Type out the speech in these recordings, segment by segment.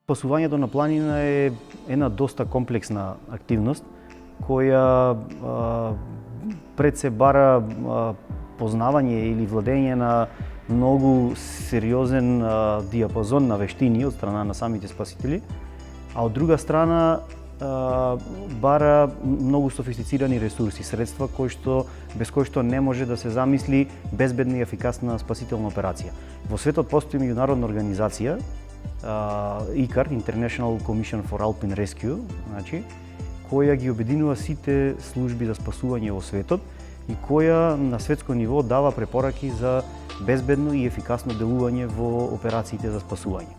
Спасувањето на планина е една доста комплексна активност која пред се бара познавање или владење на многу сериозен диапазон на вештини од страна на самите спасители, а од друга страна бара многу софистицирани ресурси, средства без кои што не може да се замисли безбедна и ефикасна спасителна операција. Во светот постои меѓународна организација ICAR, International Commission for Alpine Rescue, која ги обединува сите служби за спасување во светот и која на светско ниво дава препораки за безбедно и ефикасно делување во операциите за спасување.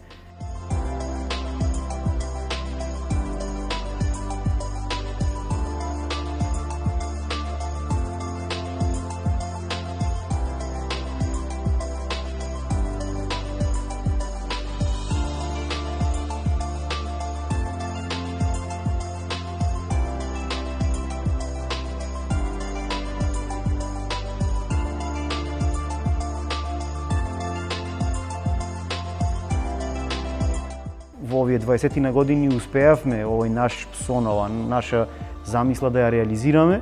Во овие 20 години успеавме овој наш сон, наша замисла да ја реализираме,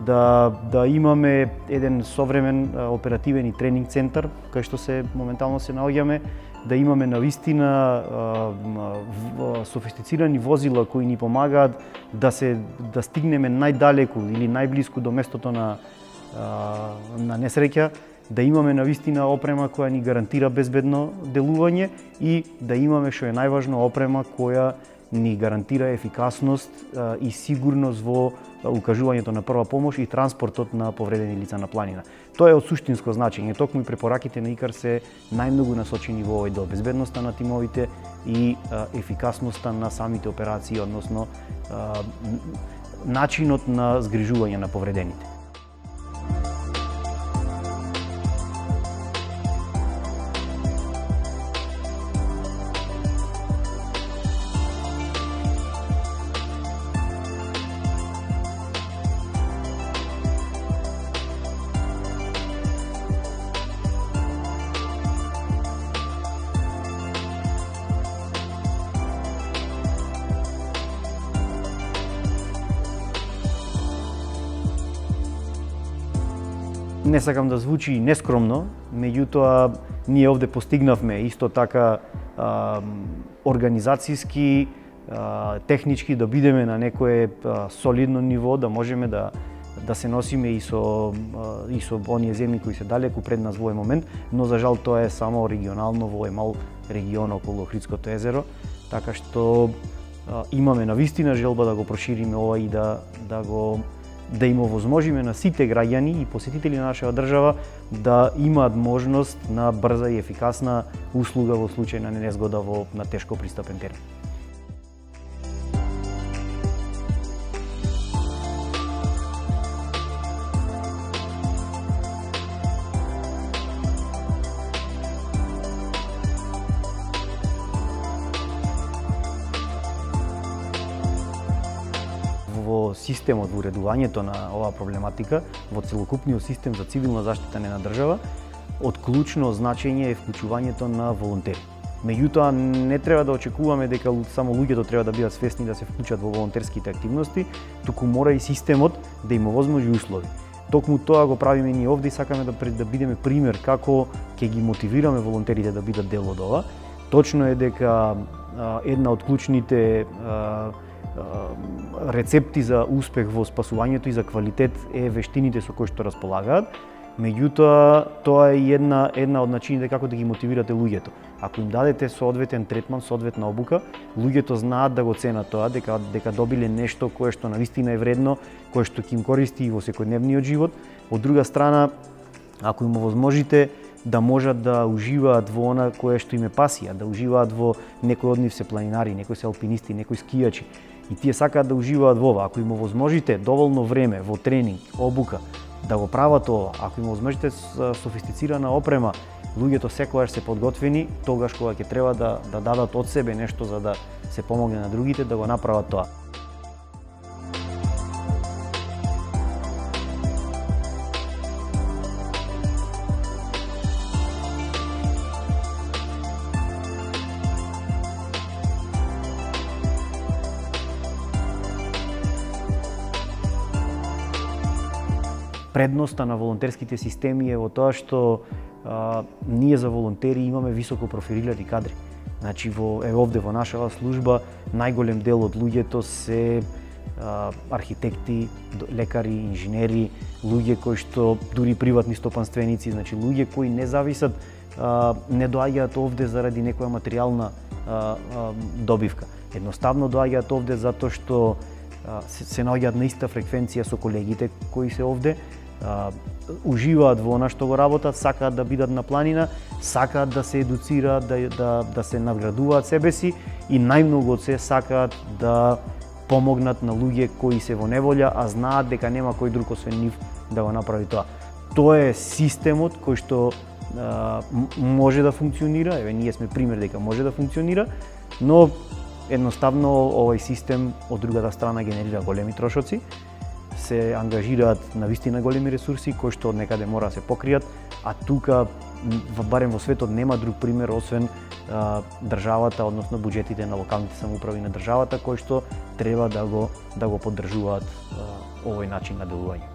да имаме еден современ оперативен и тренинг центар кај што се моментално се наоѓаме, да имаме навистина софистицирани возила кои ни помагаат да стигнеме најдалеку или најблиску до местото на несреќа, да имаме навистина опрема која ни гарантира безбедно делување и да имаме, што е најважно, опрема која ни гарантира ефикасност и сигурност во укажувањето на прва помош и транспортот на повредени лица на планина. Тоа е од суштинско значење. Токму и препораките на ICAR се најмногу насочени во овој дел, безбедноста на тимовите и ефикасноста на самите операции, односно начинот на згрижување на повредените. Не сакам да звучи нескромно, меѓутоа ние овде постигнавме исто така организацијски, технички да бидеме на некое солидно ниво, да можеме да се носиме и со оние земји кои се далеку пред нас во овој момент, но за жал тоа е само регионално во овој мал регион околу Охридското езеро, така што имаме навистина желба да го прошириме ова и да им овозможиме на сите граѓани и посетители на нашата држава да имаат можност на брза и ефикасна услуга во случај на незгода на тешко пристапен терен. Во системот, во уредувањето на оваа проблематика, во целокупниот систем за цивилна заштита на држава, од клучно значење е вклучувањето на волонтери. Меѓутоа, не треба да очекуваме дека само луѓето треба да бидат свесни да се вклучат во волонтерските активности, туку мора и системот да им овозможи услови. Токму тоа го правиме ние овде и сакаме да бидеме пример како ќе ги мотивираме волонтерите да бидат дел од ова. Точно е дека една од клучните рецепти за успех во спасувањето и за квалитет е вештините со кои што располагаат, меѓутоа тоа е една од начините како да ги мотивирате луѓето. Ако им дадете соодветен третман, соодветна обука, луѓето знаат да го ценат тоа, дека добиле нешто кое што навистина е вредно, кое што ќе им користи и во секојдневниот живот. Од друга страна, ако им овозможите да можат да уживаат во она кое што им е пасија, да уживаат во некој од нив се планинари, некои се алпинисти, некои скијачи, и тие сакаат да уживаат во ова. Ако им овозможите доволно време во тренинг, обука, да го прават ова, ако им овозможите софистицирана опрема, луѓето секогаш се подготвени, тогаш кога ќе треба да дадат од себе нешто за да се помогне на другите, да го направат тоа. предноста на волонтерските системи е во тоа што ние за волонтери имаме високо профилирани кадри. Значи овде во нашава служба најголем дел од луѓето се архитекти, лекари, инженери, луѓе кои што дури приватни стопанственици, значи луѓе кои не зависат, не доаѓаат овде заради некоја материјална добивка. Едноставно доаѓаат овде затоа што се наоѓаат на иста фреквенција со колегите кои се овде, уживаат во она што го работат, сакаат да бидат на планина, сакаат да се едуцираат, да се надградуваат себе си и најмногу од се сакаат да помогнат на луѓе кои се во неволја, а знаат дека нема кој друг освен нив да го направи тоа. Тоа е системот кој што може да функционира, еве ние сме пример дека може да функционира, но едноставно овој систем од другата страна генерира големи трошоци, се ангажираат на вистина големи ресурси кои што од некаде мора да се покријат, а тука барем во светот нема друг пример освен државата, односно буџетите на локалните самоуправи на државата кои што треба да го поддржуваат овој начин на делување.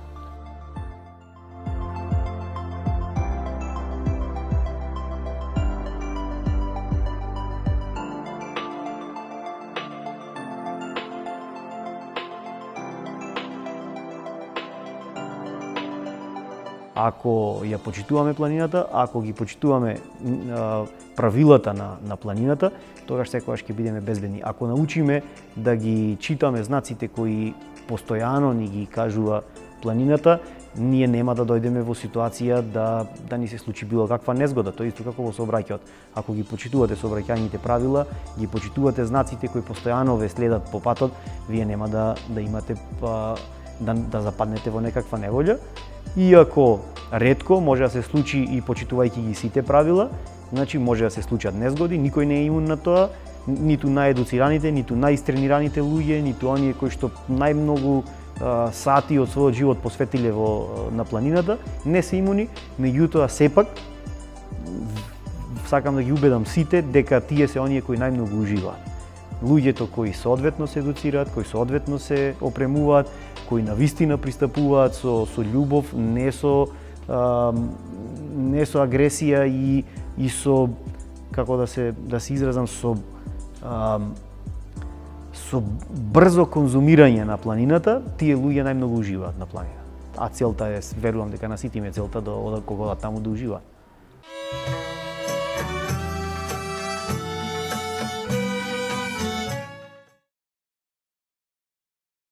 Ако ја почитуваме планината, ако ги почитуваме правилата на планината, тогаш секогаш ќе бидеме безбедни. Ако научиме да ги читаме знаците кои постојано ни ги кажува планината, ние нема да дојдеме во ситуација да ни се случи било каква незгода. Тоа исто како во сообраќајот. Ако ги почитувате сообраќајните правила, ги почитувате знаците кои постојано ве следат по патот, вие нема да имате да западнете во некаква неволја. Иако ретко може да се случи и почитувајќи ги сите правила, значи може да се случат незгоди, никој не е имун на тоа, ниту наедуцираните, ниту наистренираните луѓе, ниту оние кои што најмногу сати од својот живот посветиле на планината, не се имуни, меѓутоа сепак сакам да ги убедам сите дека тие се оние кои најмногу уживаат. Луѓето кои соодветно се едуцираат, кои соодветно се опремуваат, кои навистина пристапуваат со љубов, не со агресија и со, како да се изразам, со брзо конзумирање на планината, тие луѓе најмногу уживаат на планината. А целта е, верувам дека на сите им е целта да одат кога таму да уживаат.